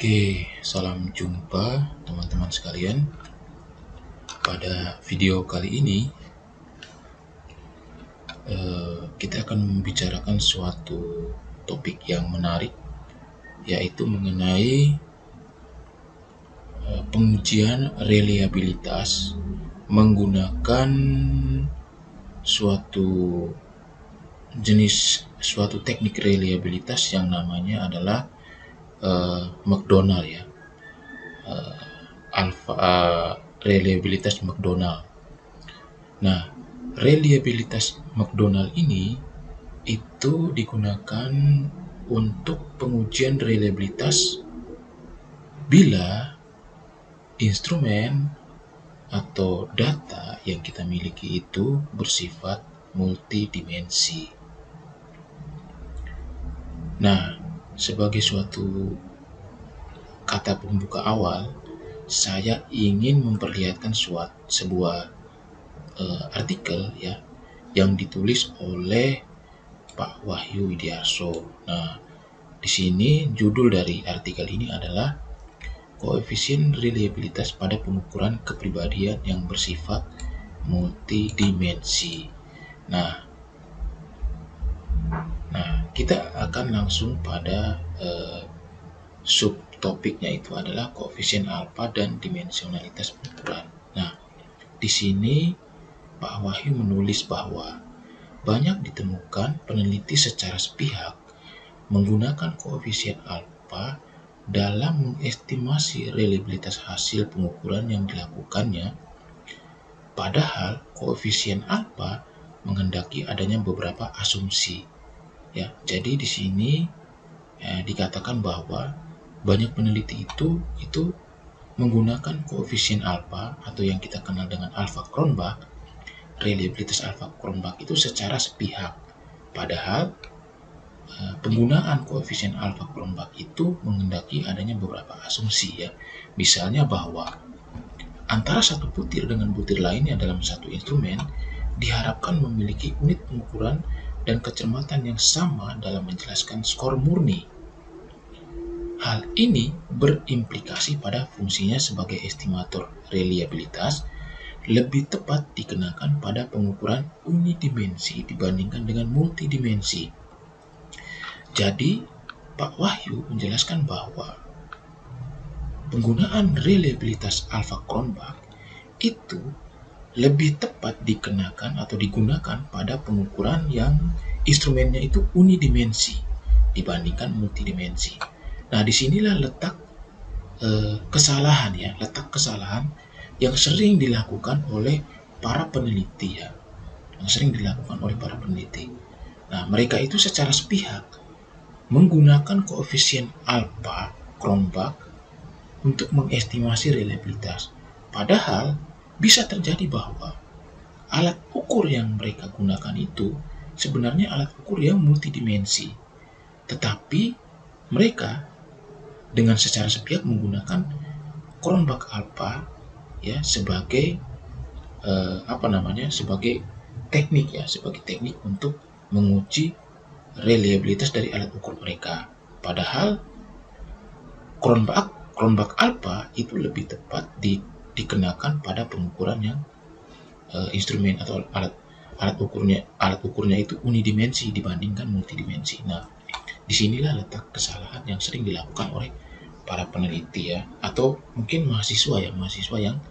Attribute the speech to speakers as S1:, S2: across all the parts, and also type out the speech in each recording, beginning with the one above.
S1: Oke, salam jumpa teman-teman sekalian. Pada video kali ini, kita akan membicarakan suatu topik yang menarik, yaitu mengenai pengujian reliabilitas menggunakan suatu teknik reliabilitas yang namanya adalah McDonald ya, reliabilitas McDonald. Nah, reliabilitas McDonald ini itu digunakan untuk pengujian reliabilitas bila instrumen atau data yang kita miliki itu bersifat multidimensi. Nah, sebagai suatu kata pembuka awal, saya ingin memperlihatkan sebuah artikel ya yang ditulis oleh Pak Wahyu Widiarso. Nah, di sini judul dari artikel ini adalah koefisien reliabilitas pada pengukuran kepribadian yang bersifat multidimensi. Nah, kita akan langsung pada subtopiknya, itu adalah koefisien alfa dan dimensionalitas pengukuran. Nah, di sini Pak Wahyu menulis bahwa banyak ditemukan peneliti secara sepihak menggunakan koefisien alfa dalam mengestimasi reliabilitas hasil pengukuran yang dilakukannya, padahal koefisien alfa menghendaki adanya beberapa asumsi. Ya, jadi di sini dikatakan bahwa banyak peneliti itu menggunakan koefisien alfa atau yang kita kenal dengan alfa Cronbach, reliabilitas alfa Cronbach itu secara sepihak. Padahal penggunaan koefisien alfa Cronbach itu menghendaki adanya beberapa asumsi ya. Misalnya bahwa antara satu butir dengan butir lainnya dalam satu instrumen diharapkan memiliki unit pengukuran dan kecermatan yang sama dalam menjelaskan skor murni. Hal ini berimplikasi pada fungsinya sebagai estimator reliabilitas lebih tepat dikenakan pada pengukuran unidimensi dibandingkan dengan multidimensi. Jadi, Pak Wahyu menjelaskan bahwa penggunaan reliabilitas alfa Cronbach itu lebih tepat dikenakan atau digunakan pada pengukuran yang instrumennya itu unidimensi dibandingkan multidimensi. Nah, disinilah letak kesalahan yang sering dilakukan oleh para peneliti ya, Nah, mereka itu secara sepihak menggunakan koefisien alfa Cronbach untuk mengestimasi reliabilitas. Padahal bisa terjadi bahwa alat ukur yang mereka gunakan itu sebenarnya alat ukur yang multidimensi, tetapi mereka dengan secara sepihak menggunakan Cronbach alpha ya sebagai sebagai teknik untuk menguji reliabilitas dari alat ukur mereka. Padahal Cronbach alpha itu lebih tepat dikenakan pada pengukuran yang instrumen atau alat ukurnya itu unidimensi dibandingkan multidimensi. Nah, disinilah letak kesalahan yang sering dilakukan oleh para peneliti ya, atau mungkin mahasiswa yang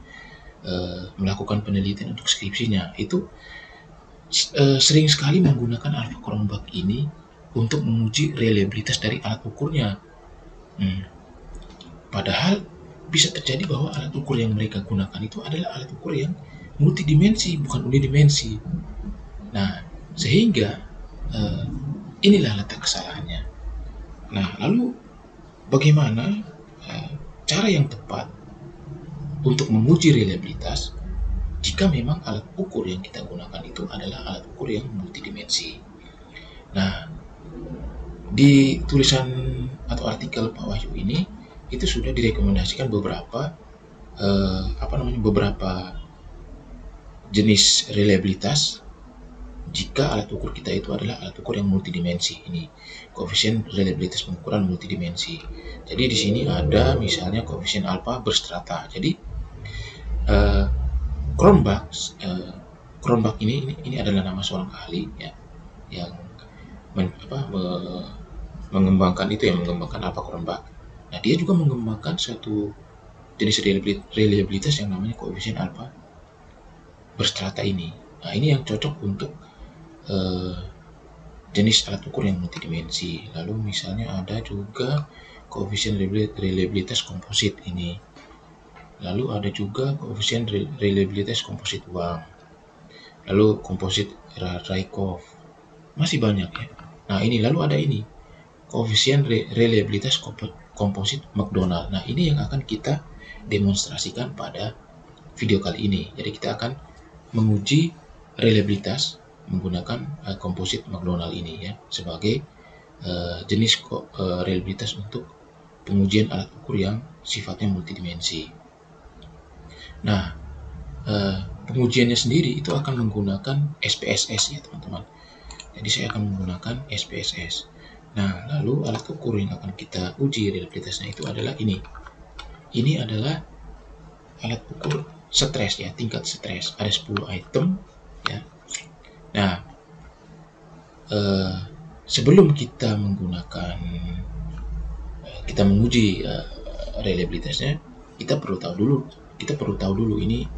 S1: melakukan penelitian untuk skripsinya itu sering sekali menggunakan alfa Cronbach ini untuk menguji reliabilitas dari alat ukurnya. Padahal bisa terjadi bahwa alat ukur yang mereka gunakan itu adalah alat ukur yang multidimensi, bukan unidimensi. Nah, sehingga inilah letak kesalahannya. Nah, lalu bagaimana cara yang tepat untuk menguji reliabilitas jika memang alat ukur yang kita gunakan itu adalah alat ukur yang multidimensi? Nah, di tulisan atau artikel Pak Wahyu ini itu sudah direkomendasikan beberapa jenis reliabilitas jika alat ukur kita itu adalah alat ukur yang multidimensi. Ini koefisien reliabilitas pengukuran multidimensi. Jadi di sini ada misalnya koefisien alfa berstrata. Jadi Cronbach ini adalah nama seorang ahli ya, yang mengembangkan alfa Cronbach. Nah, dia juga mengembangkan satu jenis reliabilitas yang namanya koefisien alfa berstrata ini. Nah, ini yang cocok untuk jenis alat ukur yang multidimensi. Lalu misalnya ada juga koefisien reliabilitas komposit ini. Lalu ada juga koefisien reliabilitas komposit uang. Lalu komposit Rykov. Masih banyak ya. Nah, ini lalu ada ini koefisien reliabilitas komposit McDonald. Nah, ini yang akan kita demonstrasikan pada video kali ini. Jadi kita akan menguji reliabilitas menggunakan komposit McDonald ini ya, sebagai jenis reliabilitas untuk pengujian alat ukur yang sifatnya multidimensi. Nah, pengujiannya sendiri itu akan menggunakan SPSS ya teman-teman. Jadi saya akan menggunakan SPSS. Nah, lalu alat ukur yang akan kita uji reliabilitasnya itu adalah ini. Ini adalah alat ukur stres ya, tingkat stres. Ada 10 item ya. Nah, sebelum kita menguji reliabilitasnya, kita perlu tahu dulu ini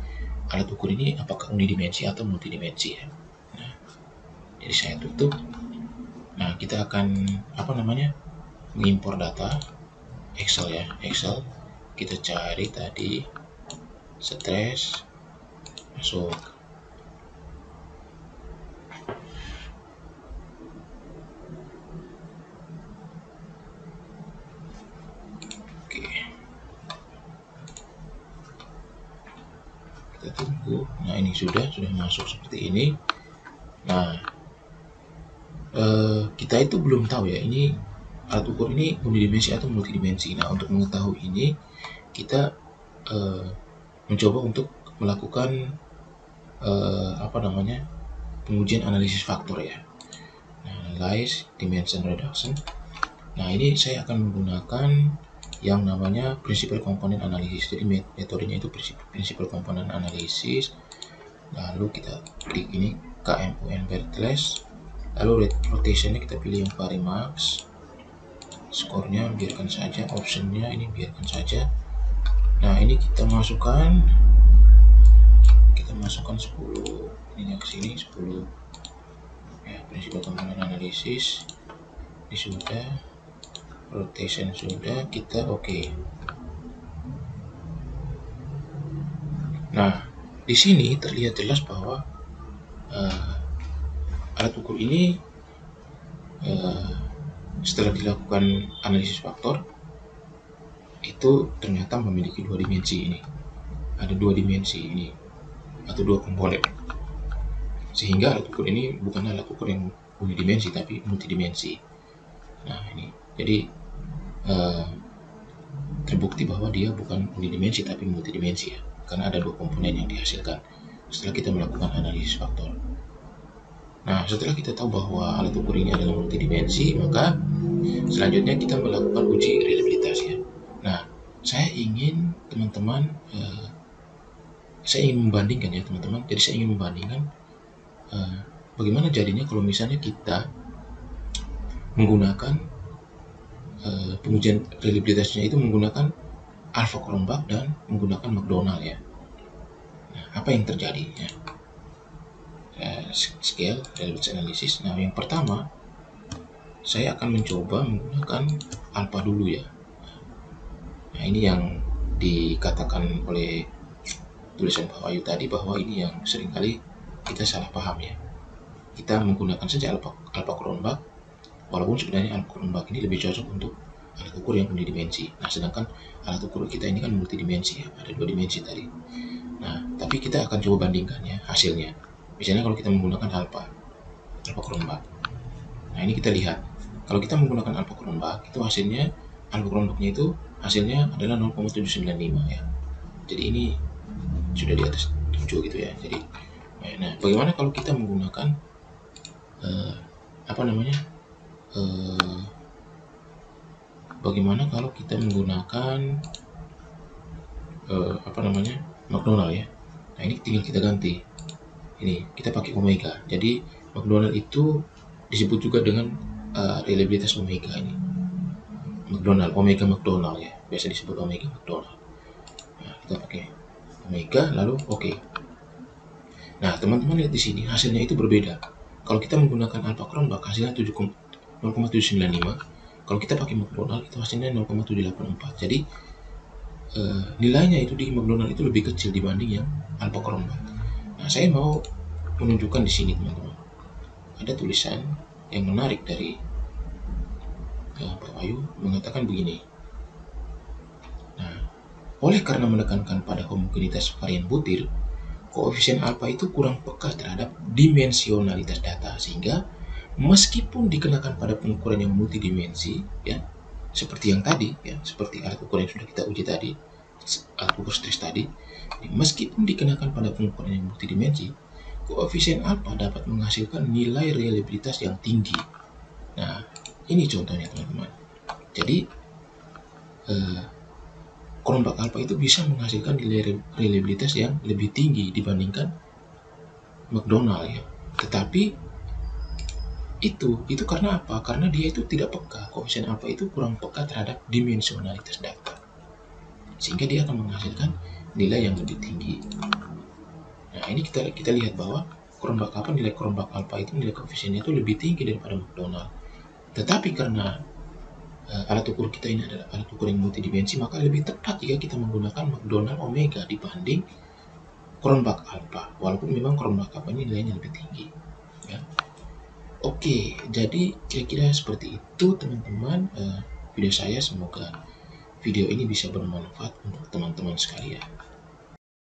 S1: alat ukur ini apakah unidimensi atau multidimensi ya. Nah, jadi saya tutup. Nah, kita akan mengimpor data Excel ya, Excel. Kita cari tadi stres, masuk. Oke, kita tunggu. Nah, ini sudah masuk seperti ini. Nah, kita itu belum tahu ya, ini alat ukur ini unidimensi atau multidimensi. Nah, untuk mengetahui ini kita mencoba untuk melakukan pengujian analisis faktor ya. Nah, analyze dimension reduction. Nah, ini saya akan menggunakan yang namanya principal component analysis. Jadi metodenya itu principal component analysis. Lalu kita klik ini KMUN Bertles. Lalu rotationnya kita pilih yang Varimax. Skornya biarkan saja, optionnya ini biarkan saja. Nah, ini kita masukkan 10, ini ke sini 10 ya, principal component analysis. Ini sudah, rotation sudah, kita oke. Nah, di sini terlihat jelas bahwa alat ukur ini setelah dilakukan analisis faktor itu ternyata memiliki 2 dimensi ini. Ada 2 dimensi ini atau 2 komponen. Sehingga alat ukur ini bukan alat ukur yang unidimensi tapi multidimensi. Nah, ini jadi terbukti bahwa dia bukan unidimensi tapi multidimensi ya, karena ada 2 komponen yang dihasilkan setelah kita melakukan analisis faktor. Nah, setelah kita tahu bahwa alat ukur ini adalah multidimensi, maka selanjutnya kita melakukan uji reliabilitas ya. Nah, saya ingin membandingkan ya teman-teman. Jadi saya ingin membandingkan bagaimana jadinya kalau misalnya kita menggunakan pengujian reliabilitasnya itu menggunakan alfa Cronbach dan menggunakan McDonald ya. Nah, apa yang terjadi ya? Scale reliability analysis. Nah, yang pertama saya akan mencoba menggunakan alfa dulu ya. Nah, ini yang dikatakan oleh tulisan Pak Wahyu tadi bahwa ini yang seringkali kita salah paham ya. Kita menggunakan saja alfa Cronbach, walaupun sebenarnya alfa Cronbach ini lebih cocok untuk alat ukur yang unidimensi. Nah, sedangkan alat ukur kita ini kan multidimensi ya, ada 2 dimensi tadi. Nah, tapi kita akan coba bandingkan ya hasilnya. Misalnya kalau kita menggunakan alfa Cronbach. Nah, ini kita lihat. Kalau kita menggunakan alfa Cronbach, itu hasilnya, alfa Cronbachnya itu hasilnya adalah 0,795 ya. Jadi ini sudah di atas 7 gitu ya. Jadi, nah bagaimana kalau kita menggunakan apa namanya bagaimana kalau kita menggunakan apa namanya McDonald ya. Nah ini tinggal kita ganti, ini kita pakai omega. Jadi McDonald itu disebut juga dengan reliabilitas omega ini. McDonald, omega McDonald ya, biasa disebut omega McDonald. Nah, kita pakai omega lalu oke. Nah teman-teman lihat di sini hasilnya itu berbeda. Kalau kita menggunakan alpha Cronbach hasilnya 0,795. Kalau kita pakai McDonald itu hasilnya 0,784. Jadi nilainya itu di McDonald itu lebih kecil dibanding yang alpha Cronbach. Nah saya mau menunjukkan di sini teman-teman. Ada tulisan yang menarik dari Pak Wahyu mengatakan begini. Nah, oleh karena menekankan pada homogenitas varian butir, koefisien alfa itu kurang peka terhadap dimensionalitas data, sehingga meskipun dikenakan pada pengukuran yang multidimensi, ya, seperti yang tadi, ya, seperti alat ukur yang sudah kita uji tadi, alat ukur stres tadi, meskipun dikenakan pada pengukuran yang multidimensi, koefisien alfa dapat menghasilkan nilai reliabilitas yang tinggi. Nah, ini contohnya teman-teman. Jadi Cronbach alpha itu bisa menghasilkan nilai reliabilitas yang lebih tinggi dibandingkan McDonald ya. Tetapi itu karena apa? Karena dia itu tidak peka, koefisien alpha itu kurang peka terhadap dimensionalitas data, sehingga dia akan menghasilkan nilai yang lebih tinggi. Nah ini kita lihat bahwa Cronbach alpha, nilai Cronbach alpha itu nilai koefisiennya itu lebih tinggi daripada McDonald. Tetapi karena alat ukur kita ini adalah alat ukur yang multidimensi, maka lebih tepat jika kita menggunakan McDonald omega dibanding Cronbach alpha, walaupun memang Cronbach alpha ini nilainya lebih tinggi ya. Oke, jadi kira-kira seperti itu teman-teman video saya. Semoga video ini bisa bermanfaat untuk teman-teman sekalian.